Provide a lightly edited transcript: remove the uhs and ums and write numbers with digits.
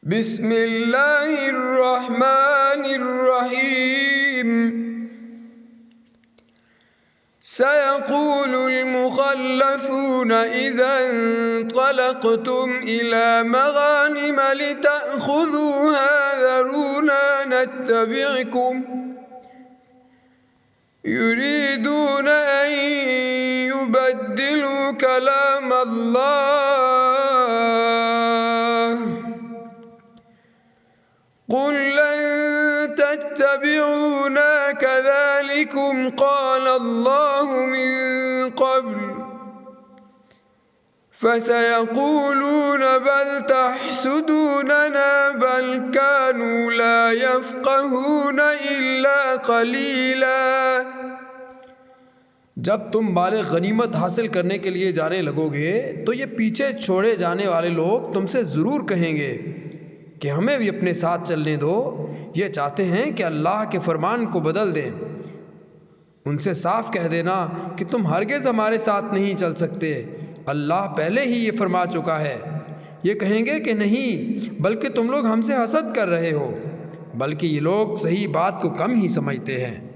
बिस्मिल्लाहिर्रहमानिर्रहीम। सयक़ूलुल मुख़ल्लफ़ूना इज़ा इंतलक़्तुम इला मग़ानिम लितअख़ुज़ूहा ज़रूना नत्तबि'कुम युरीदून अन युबद्दिलू कलामल्लाह क़ुल लन तत्तबि'ूना कज़ालिकुम क़ालल्लाहु मिन क़ब्ल फसयक़ूलून बल तहसुदूनना बल कानू ला यफ़क़हून इल्ला क़लीला। जब तुम माले गनीमत हासिल करने के लिए जाने लगोगे तो ये पीछे छोड़े जाने वाले लोग तुमसे ज़रूर कहेंगे कि हमें भी अपने साथ चलने दो। ये चाहते हैं कि अल्लाह के फरमान को बदल दें। उनसे साफ कह देना कि तुम हरगिज़ हमारे साथ नहीं चल सकते, अल्लाह पहले ही ये फरमा चुका है। ये कहेंगे कि नहीं, बल्कि तुम लोग हमसे हसद कर रहे हो, बल्कि ये लोग सही बात को कम ही समझते हैं।